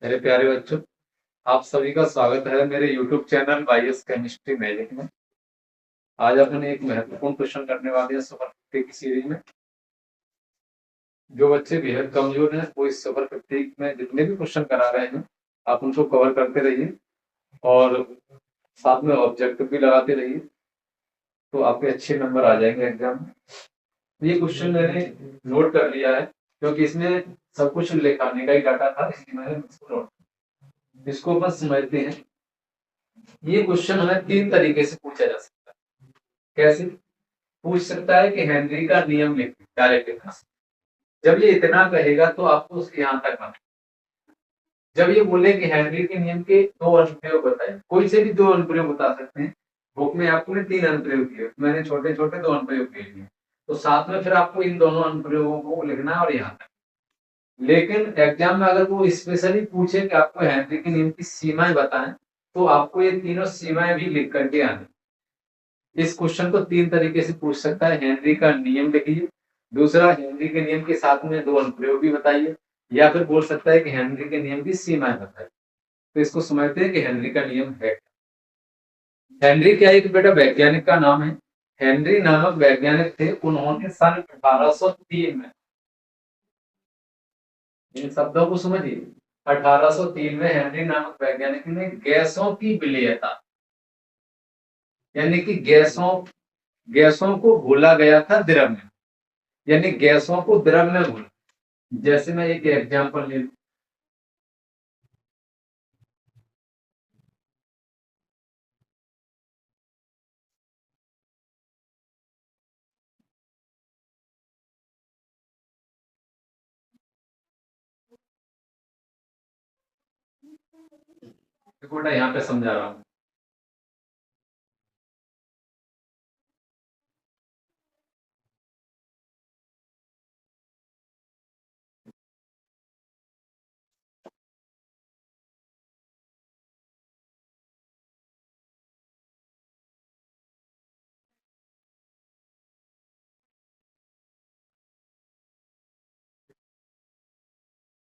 मेरे प्यारे बच्चों, आप सभी का स्वागत है मेरे YouTube channel YS chemistry magic में। आज अपन एक महत्वपूर्ण क्वेश्चन करने वाले हैं सुपर 50 की सीरीज में। जो बच्चे बेहद कमजोर हैं वो इस सुपर 50 में जितने भी क्वेश्चन करा रहे हैं आप उनको कवर करते रहिए और साथ में ऑब्जेक्टिव भी लगाते रहिए, तो आपके अच्छे नंबर आ जाएंगे एग्जाम में। ये क्वेश्चन मैंने नोट कर लिया है क्योंकि इसमें सब कुछ लिखाने का ही डाटा था, इसलिए मैंने इसको नोट। इसको अपन समझते हैं। ये क्वेश्चन हमें 3 तरीके से पूछा जा सकता है। कैसे पूछ सकता है कि हेनरी का नियम लिख डायरेक्ट लिखना। जब ये इतना कहेगा तो आपको उसके यहाँ तक ना। जब ये बोले कि हेनरी के नियम के 2 अनुप्रयोग बताए, कोई से भी 2 अनुप्रयोग बता सकते हैं। बुक में आपको ने 3 अनुप्रयोग दिए, मैंने छोटे छोटे 2 अनुप्रयोग दे दिए, तो साथ में फिर आपको इन दोनों अनुप्रयोगों को लिखना है और यहाँ तक। लेकिन एग्जाम में अगर वो स्पेशली पूछे कि आपको हेनरी के नियम की सीमाएं बताएं, तो आपको ये तीनों सीमाएं भी लिख करके आनी। इस क्वेश्चन को 3 तरीके से पूछ सकता है। हेनरी का नियम लिखिए, दूसरा हेनरी के नियम के साथ में 2 अनुप्रयोग भी बताइए, या फिर बोल सकता है कि हेनरी के नियम की सीमाएं बताइए। तो इसको समझते हैं कि हेनरी का नियम है। हेनरी क्या एक बेटा वैज्ञानिक का नाम है। हेनरी नामक वैज्ञानिक थे, उन्होंने सन 1803 में, इन शब्दों को समझिए, 1803 में हेनरी नामक वैज्ञानिक ने गैसों की विलेयता, यानी कि गैसों को घोला गया था द्रव में, यानी गैसों को द्रव में घोला। जैसे मैं एक एग्जांपल ले लूं, देखो बेटा यहाँ पे समझा रहा हूँ।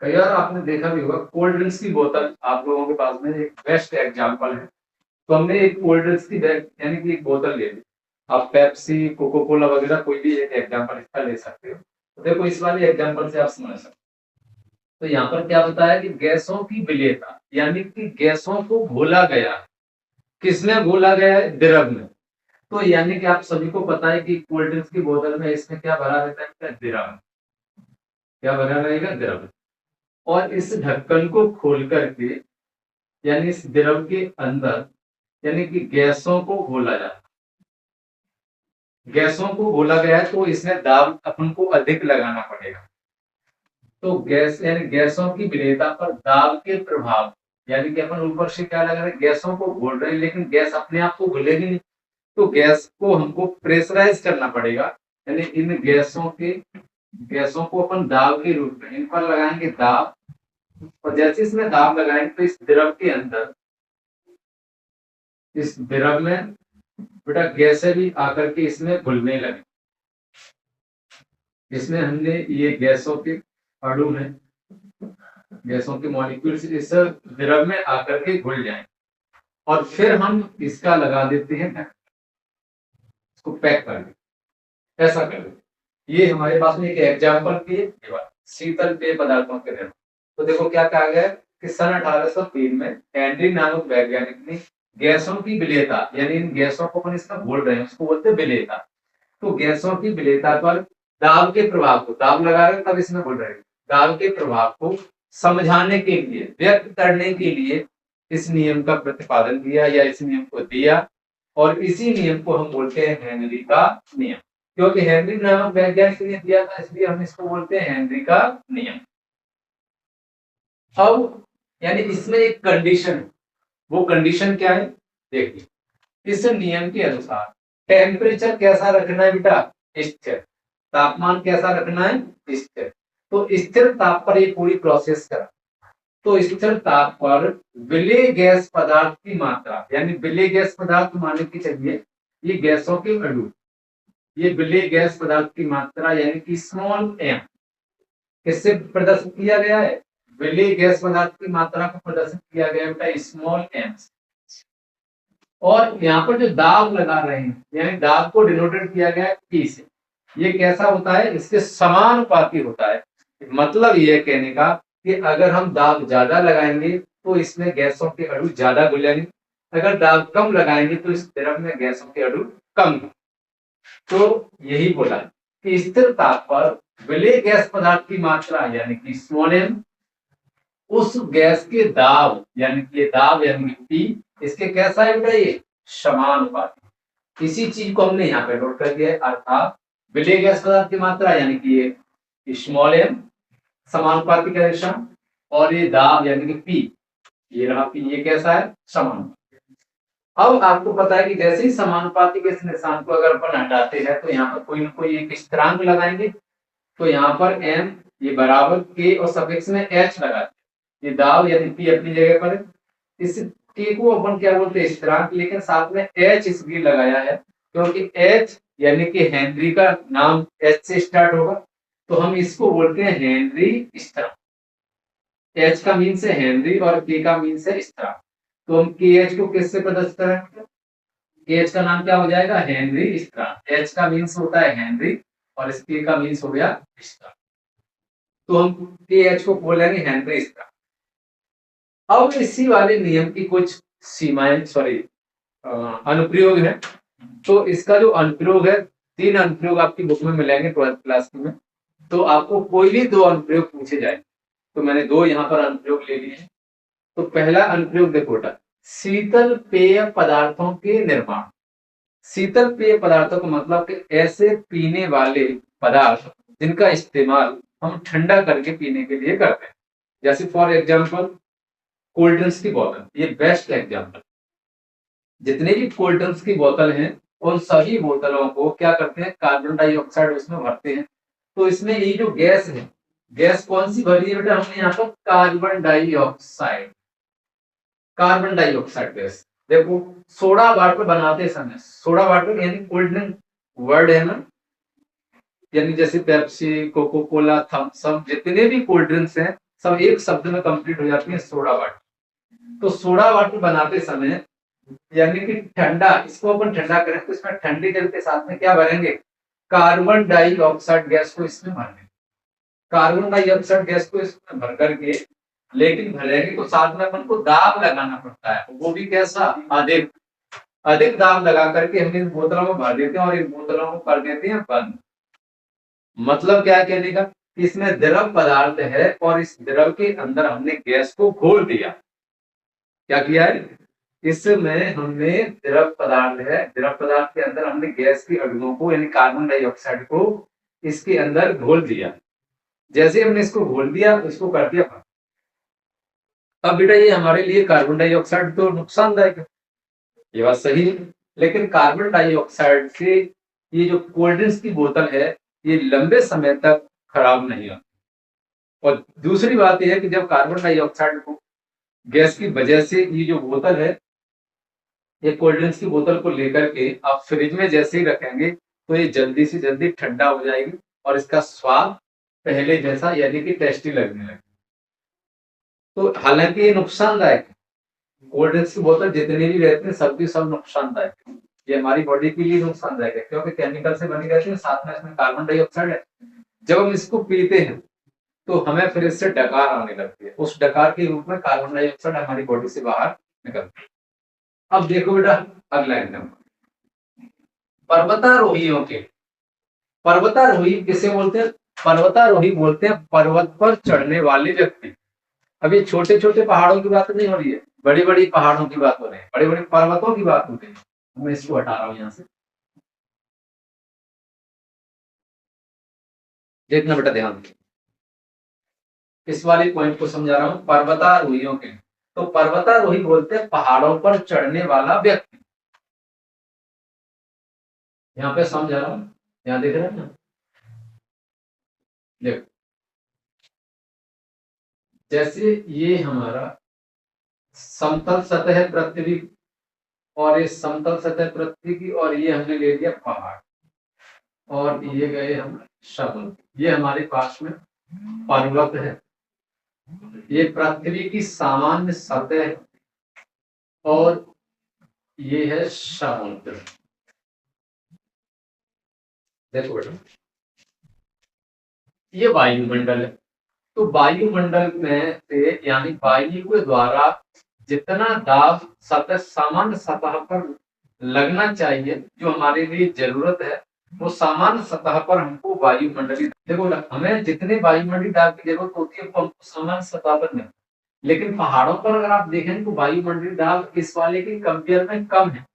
कई बार आपने देखा भी होगा, कोल्ड ड्रिंक्स की बोतल आप लोगों के पास में एक बेस्ट एग्जांपल है। तो हमने एक कोल्ड ड्रिंक्स की बैग यानी कि एक बोतल ले ली। आप पेप्सी, कोको कोला वगैरह कोई भी एक एग्जांपल इसका ले सकते हो। तो देखो इस वाले एग्जांपल से आप समझ सकते हो। तो यहाँ पर क्या बताया कि गैसों की विलेयता, यानी कि गैसों को घोला गया। किसमें घोला गया है? द्रव में। तो यानी कि आप सभी को पता है कि कोल्ड ड्रिंक्स की बोतल में इसमें क्या भरा रहता है? द्रव। क्या भरा रहेगा? द्रव। और इस ढक्कन को खोल करके, यानी इस द्रव के अंदर, यानी कि गैसों को घोला जाता है। गैसों को घोला गया है तो इसमें दाब अपन को अधिक लगाना पड़ेगा। तो गैस यानी गैसों की विलेयता पर दाब के प्रभाव, यानी कि अपन ऊपर से क्या लगा रहे हैं? गैसों को घोल रहे हैं, लेकिन गैस अपने आप को घुलेगी नहीं। तो गैस को हमको प्रेशराइज करना पड़ेगा, यानी इन गैसों को अपन दाब के रूप में इन पर लगाएंगे दाब। और जैसे इसमें दाब लगाएंगे तो इस द्रव के अंदर, इस द्रव में बेटा गैसें भी आकर के इसमें घुलने लगे। इसमें हमने ये गैसों के अणु में, गैसों के मॉलिक्यूल्स इस द्रव में आकर के घुल जाएं और फिर हम इसका लगा देते हैं ढक्कन, इसको पैक कर देते, ऐसा कर देते। ये हमारे पास में एक एग्जाम्पल भी है शीतल पेय पदार्थों के निर्माण। तो देखो क्या कहा गया कि सन 1803 में हेनरी नामक वैज्ञानिक ने गैसों की विलेयता, यानी इन गैसों को अपन इसमें घोल रहे हैं उसको बोलते हैं विलेयता। तो गैसों की विलेयता पर दाब के प्रभाव को, दाब लगा रहे हैं तब इसमें घुल रहे हैं, दाब के प्रभाव को समझाने के लिए, व्यक्त करने के लिए इस नियम का प्रतिपादन किया या इस नियम को दिया। और इसी नियम को हम बोलते हैं हेनरी का नियम। क्योंकि हेनरी नामक वैज्ञानिक ने दिया था, इसलिए हम इसको बोलते हैं हेनरी का नियम। अब यानी इसमें एक कंडीशन है, वो कंडीशन क्या है? देखिए, इस नियम के अनुसार टेम्परेचर कैसा रखना है बेटा? स्थिर। तापमान कैसा रखना है? स्थिर। तो स्थिर ताप पर ये पूरी प्रोसेस करा। तो स्थिर ताप पर विलेय गैस पदार्थ की मात्रा, यानी विलेय गैस पदार्थ माने की चलिए ये गैसों के अणु, ये विलेय गैस पदार्थ की मात्रा यानी कि स्मॉल एम किससे प्रदर्शित किया गया है? विलेय गैस पदार्थ की मात्रा को प्रदर्शित किया गया बेटा स्मॉल एम। और यहाँ पर जो दाब लगा रहे हैं यानी दाब को डिनोटेड किया गया है P से। ये कैसा होता है, इसके समानुपाती होता है। मतलब ये कहने का कि अगर हम दाब ज्यादा लगाएंगे तो इसमें गैसों के अणु ज्यादा घुलेंगे, अगर दाब कम लगाएंगे तो इस द्रव में गैसों के अणु कम। तो यही बोला कि स्थिर ताप पर विलेय गैस पदार्थ की मात्रा यानी कि स्मॉल एम उस गैस के दाब यानी कि दाब यानी कि P इसके कैसा है बेटा ये समानुपाती। इसी चीज को हमने यहाँ पे नोट कर दिया है, अर्थात विलेय गैस पदार्थ की मात्रा यानी कि ये स्मॉल एम समानुपाती का रेशम और ये दाब यानी कि P ये रहा P ये कैसा है समानुपाती। अब आपको पता है कि जैसे ही समानुपाती के इस निशान को अगर अपन हटाते हैं तो यहाँ पर कोई ना कोई एक स्थिरांक लगाएंगे। तो यहाँ पर m ये बराबर k और सफिक्स में h लगा ये दाब यानी P अपनी जगह पर। इस k को अपन क्या बोलते हैं स्थिरांक, लेकिन साथ में h इसलिए लगाया है क्योंकि h यानी कि हेनरी का नाम h से स्टार्ट होगा तो हम इसको बोलते हैं हेनरी स्थिरांक। h का मीन से हेनरी और k का मीन से स्थिरांक। तो हम kh को किससे प्रदर्शित करेंगे, kh का नाम क्या हो जाएगा हेनरी स्थिरांक। h का मीन्स होता है हेनरी और इस k का मीन्स हो गया स्थिरांक। तो हम kh को बोलेंगे हेनरी स्थिरांक। अब इसी वाले नियम की कुछ सीमाएं अनुप्रयोग है। तो इसका जो अनुप्रयोग है 3 अनुप्रयोग आपकी बुक में मिलेंगे 12th क्लास में। तो आपको कोई भी 2 अनुप्रयोग पूछे जाए तो मैंने 2 यहाँ पर अनुप्रयोग ले लिए हैं। तो पहला अनुप्रयोग देखो बेटा, शीतल पेय पदार्थों के निर्माण। शीतल पेय पदार्थों का मतलब कि ऐसे पीने वाले पदार्थ जिनका इस्तेमाल हम ठंडा करके पीने के लिए करते हैं। जैसे फॉर एग्जाम्पल कोल्ड ड्रिंक्स की बोतल, ये बेस्ट एग्जाम्पल। जितने भी कोल्ड ड्रिंक्स की बोतल हैं उन सभी बोतलों को क्या करते हैं कार्बन डाइऑक्साइड उसमें भरते हैं। तो इसमें ये जो गैस है, गैस कौन सी भरी है बेटा हमने यहाँ पर carbon dioxide. Carbon dioxide gas देखो सोडा वाटर बनाते समय, सोडा वाटर यानी कोल्ड ड्रिंक वर्ड है ना, यानी जैसे Pepsi Coca Cola Thums Up जितने भी कोल्ड ड्रिंक्स हैं सब एक शब्द में कंप्लीट हो जाती है सोडा वाटर। तो सोडा वाटर बनाते समय यानी कि ठंडा, इसको अपन ठंडा करें तो इसमें ठंडे जल के साथ में क्या भरेंगे कार्बन डाइऑक्साइड गैस को इसमें भरेंगे। कार्बन डाइऑक्साइड गैस को इसमें भर करके लेकिन भरेंगे तो साथ में अपन को दाब लगाना पड़ता है, वो भी कैसा अधिक अधिक दाब लगा करके हम इन बोतलों में भर देते हैं और इन बोतलों को कर देते हैं बंद। मतलब क्या कहने का, इसमें द्रव पदार्थ है और इस द्रव के अंदर हमने गैस को घोल दिया। क्या किया है, इसमें हमने द्रव पदार्थ है, द्रव पदार्थ के अंदर हमने गैस के अणुओं को यानी कार्बन डाइऑक्साइड को इसके अंदर घोल दिया। जैसे हमने इसको घोल दिया इसको कर दिया। अब बेटा ये हमारे लिए कार्बन डाइऑक्साइड तो नुकसानदायक है, ये बात सही है, लेकिन कार्बन डाइऑक्साइड से ये जो कोल्ड ड्रिंक्स की बोतल है ये लंबे समय तक खराब नहीं होती। और दूसरी बात यह है कि जब कार्बन डाइऑक्साइड को गैस की वजह से ये जो बोतल है ये कोल्ड ड्रिंक्स की बोतल को लेकर के आप फ्रिज में जैसे ही रखेंगे तो ये जल्दी से जल्दी ठंडा हो जाएगी और इसका स्वाद पहले जैसा यानी कि टेस्टी लगने लगेगा। तो हालांकि ये नुकसानदायक है, कोल्ड ड्रिंक्स की बोतल जितने भी रहते हैं सब नुकसानदायक है। ये हमारी बॉडी के लिए नुकसानदायक है क्योंकि केमिकल से बनी रहती है, साथ में इसमें कार्बन डाइऑक्साइड है। जब हम इसको पीते हैं तो हमें फिर इससे डकार आने लगती है, उस डकार के रूप में कार्बन डाइऑक्साइड हमारी बॉडी से बाहर निकलती है। अब देखो बेटा अगला एग्जाम्पल, पर्वतारोहियों के। पर्वतारोही किसे बोलते हैं, पर्वतारोही बोलते हैं पर्वत पर चढ़ने वाले व्यक्ति। अभी छोटे छोटे पहाड़ों की बात नहीं हो रही है, बड़ी बड़ी पहाड़ों की बात हो रही है, बड़े बड़े पर्वतों की बात हो रही है। मैं इसको हटा रहा हूं यहां से, देखना बेटा ध्यान, इस वाले पॉइंट को समझा रहा हूं। पर्वतारोहियों के, तो पर्वतारोही बोलते हैं पहाड़ों पर चढ़ने वाला व्यक्ति। यहाँ पे समझा रहा हूं, यहाँ देख रहे हैं ना, देखो जैसे ये हमारा समतल सतह पृथ्वी और ये समतल सतह पृथ्वी की और ये हमने ले लिया पहाड़ और ये गए हम समुद्र, ये हमारे पास में पर्वत है। ये पृथ्वी की सामान्य सतह है और ये है समुद्र। देखो बेटा, ये वायुमंडल है। तो वायुमंडल में से यानी वायु के द्वारा जितना दाब सतह सामान्य सतह पर लगना चाहिए, जो हमारे लिए जरूरत है, वो सामान्य सतह पर हमको वायुमंडलीय, देखो हमें जितने वायुमंडलीय दाब की जरूरत होती है वो हमको सामान्य सतह पर नहीं। लेकिन पहाड़ों पर अगर आप देखें तो वायुमंडलीय दाब इस वाले के कंपेयर में कम है।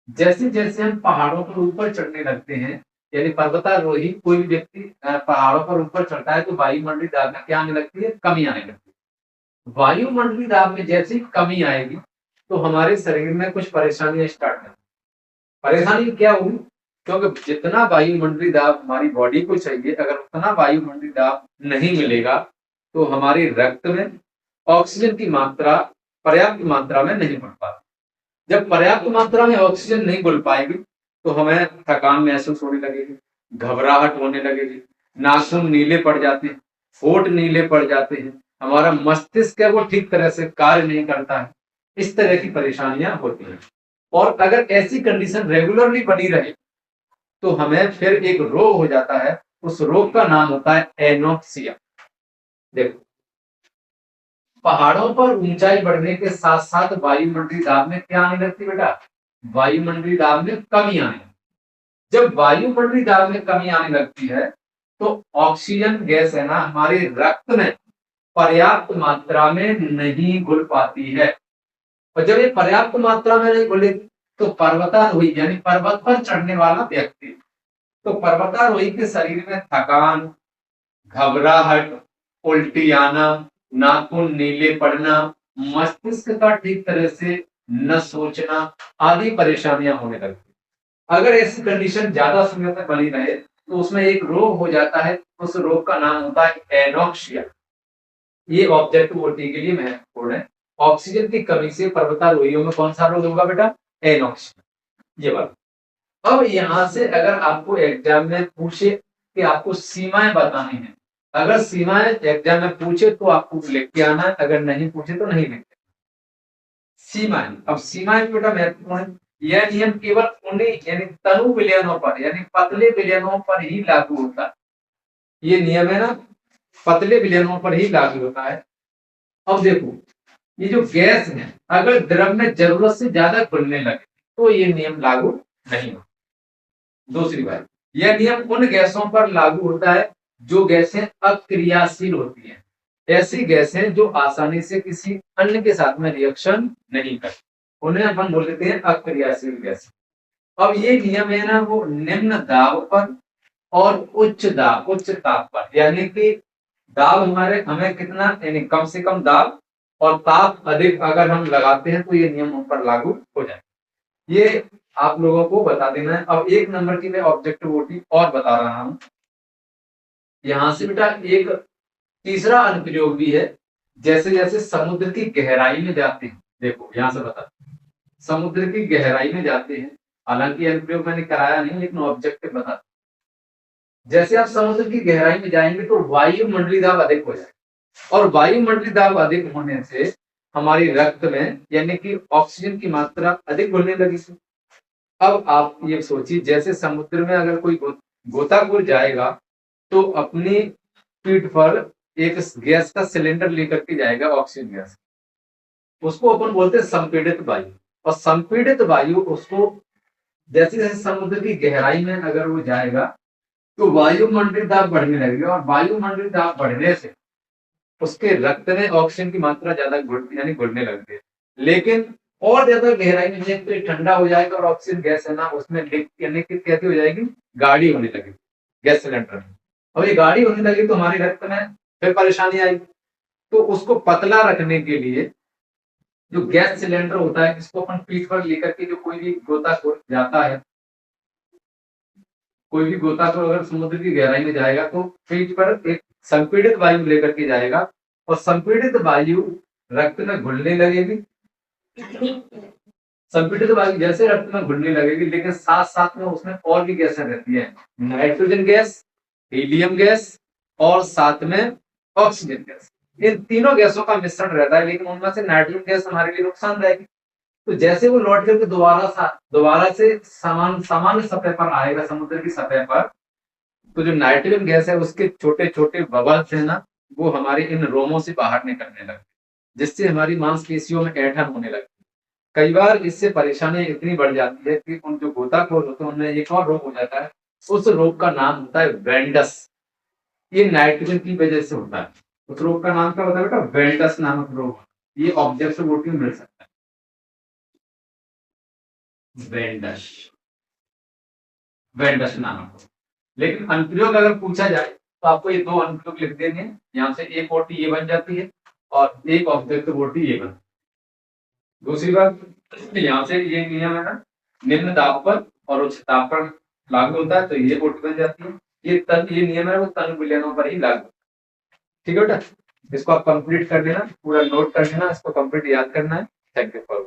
जैसे जैसे हम पहाड़ों पर ऊपर चढ़ने लगते हैं, यानी पर्वतारोही कोई भी व्यक्ति पहाड़ों पर ऊपर चढ़ता है तो वायुमंडलीय दाब में क्या आने लगती है, कमी आने लगती है। वायुमंडलीय दाब में जैसे ही कमी आएगी तो हमारे शरीर में कुछ परेशानियां स्टार्ट होंगी। परेशानी क्या होगी, क्योंकि जितना वायुमंडलीय दाब हमारी बॉडी को चाहिए, अगर उतना वायुमंडलीय दाब नहीं मिलेगा तो हमारे रक्त में ऑक्सीजन की मात्रा पर्याप्त मात्रा में नहीं बढ़ पाती। जब पर्याप्त मात्रा में ऑक्सीजन नहीं घुल पाएगी तो हमें थकान महसूस होने लगेगी, घबराहट होने लगेगी, नाखून नीले पड़ जाते हैं, होंठ नीले पड़ जाते हैं, हमारा मस्तिष्क है वो ठीक तरह से कार्य नहीं करता है। इस तरह की परेशानियां होती हैं। और अगर ऐसी कंडीशन रेगुलरली बनी रहे तो हमें फिर एक रोग हो जाता है। उस रोग का नाम होता है एनोक्सिया। देखो, पहाड़ों पर ऊंचाई बढ़ने के साथ साथ वायुमंडलीय दाब में क्या आने लगती बेटा, वायुमंडलीय दाब में कमी आने लगती। जब वायुमंडलीय दाब में कमी आने लगती है तो ऑक्सीजन गैस है ना हमारे रक्त में पर्याप्त मात्रा में नहीं घुल पाती है। और जब ये पर्याप्त मात्रा में नहीं घुलेगी तो पर्वतारोही यानी पर्वत पर चढ़ने वाला व्यक्ति, तो पर्वतारोही के शरीर में थकान, घबराहट, उल्टी आना, नाखून नीले पड़ना, मस्तिष्क का ठीक तरह से न सोचना आदि परेशानियां होने लगती। अगर ऐसी कंडीशन ज्यादा समय तक बनी रहे तो उसमें एक रोग हो जाता है। उस रोग का नाम होता है एनोक्सिया। ये ऑब्जेक्टिव ओटी के लिए महत्वपूर्ण है। ऑक्सीजन की कमी से पर्वतारोहियों में कौन सा रोग होगा बेटा, एनोक्सिया। ये बात। अब यहां से अगर आपको एग्जाम में पूछे कि आपको सीमाएं बतानी है, अगर सीमाएं एग्जाम में पूछे तो आपको लिख के आना है, अगर नहीं पूछे तो नहीं लिखते। सीमाएं, अब सीमाएं बेटा महत्वपूर्ण है। यह नियम केवल उन्हीं यानी तनु विलयनों पर यानी पतले विलयनों पर ही लागू होता है। ये नियम है ना पतले विलयनों पर ही लागू होता है। अब देखो, ये जो गैस है अगर द्रव में जरूरत से ज्यादा घुलने लगे तो ये नियम लागू नहीं होता। दूसरी बात, यह नियम उन गैसों पर लागू होता है जो गैसें अक्रियाशील होती हैं। ऐसी गैसें जो आसानी से किसी अन्य के साथ में रिएक्शन नहीं करती, उन्हें अपन बोल देते हैं अक्रियाशील गैस। अब ये नियम है ना वो निम्न दाब पर और उच्च ताप पर, यानी कि दाब हमारे हमें कितना यानी कम से कम दाब और ताप अधिक अगर हम लगाते हैं तो ये नियम उन पर लागू हो जाए। ये आप लोगों को बता देना है। अब एक नंबर की मैं ऑब्जेक्टिव ओटी और बता रहा हूं। यहां से बेटा एक तीसरा अनुप्रयोग भी है। जैसे जैसे समुद्र की गहराई में जाते हैं, देखो यहां से बता, समुद्र की गहराई में जाते हैं, हालांकि अनुप्रयोग मैंने कराया नहीं लेकिन ऑब्जेक्टिव बता, जैसे आप समुद्र की गहराई में जाएंगे तो वायुमंडलीय दाब अधिक हो जाएगा और वायुमंडलीय दाब अधिक होने से हमारी रक्त में यानी कि ऑक्सीजन की मात्रा अधिक घुलने लगेगी। अब आप ये सोचिए, जैसे समुद्र में अगर कोई गोताखोर जाएगा तो अपनी पीठ पर एक गैस का सिलेंडर लेकर के जाएगा, ऑक्सीजन गैस। उसको अपन बोलते हैं संपीड़ित वायु। और संपीड़ित वायु उसको जैसे जैसे समुद्र की गहराई में अगर वो जाएगा तो वायुमंडलीय दाब बढ़ने लगेगा और वायुमंडलीय दाब बढ़ने से उसके रक्त में ऑक्सीजन की मात्रा ज्यादा यानी घुलने लगती है। लेकिन और ज्यादा गहराई में जाए तो ठंडा हो जाएगा और ऑक्सीजन गैस है ना उसमें लीक यानी कि कैसी हो जाएगी, गाढ़ी होने लगेगी गैस सिलेंडर में। अब ये गाढ़ी होने लगी तो हमारे रक्त में फिर परेशानी आएगी। तो उसको पतला रखने के लिए जो गैस सिलेंडर होता है इसको अपन पीठ पर लेकर के जो कोई भी गोताखोर जाता है, कोई भी गोताखोर अगर समुद्र की गहराई में जाएगा तो पीठ पर एक संपीड़ित वायु लेकर के जाएगा और संपीड़ित वायु रक्त में घुलने लगेगी। संपीड़ित वायु जैसे रक्त में घुलने लगेगी लेकिन साथ साथ में उसमें और भी गैसें रहती है, नाइट्रोजन गैस, हीलियम गैस और साथ में ऑक्सीजन गैस। इन तीनों गैसों का मिश्रण रहता है, लेकिन उनमें से नाइट्रोजन गैस हमारे लिए नुकसानदायक है। तो जैसे वो लौट करके दोबारा से सामान्य सतह पर आएगा, समुद्र की सतह पर, तो जो नाइट्रोजन गैस है उसके छोटे छोटे बबल्स है ना, वो हमारे इन रोमों से बाहर निकलने लगते, जिससे हमारी मांसपेशियों में ऐंठन होने लगती है। कई बार इससे परेशानी इतनी बढ़ जाती है कि उन जो गोताखोर होते हैं उनमें एक और रोग हो जाता है। उस रोग का नाम होता है वेंडस। ये नाइट्रोजन की वजह से होता है। उस रोग का नाम क्या होता है बेटा? वेंडस नामक रोग। ये ऑब्जेक्ट से वोटिंग मिल सकता है, वेंडस, वेंडस नामक। लेकिन अनुप्रयोग अगर पूछा जाए तो आपको ये दो अनुप्रयोग लिख देने हैं। यहाँ से एक ओटी ये बन जाती है और एक ऑब्जेक्ट वोटी ये बन। दूसरी बात, यहाँ से ये नियम है ना, निम्न दाब पर और उच्च ताप पर लागू होता है, तो ये ओटी बन जाती है। ये नियम है वो तन विलयनों पर ही लागू। ठीक है बेटा, इसको आप कंप्लीट कर लेना, पूरा नोट कर लेना, इसको कंप्लीट याद करना है। Thank you for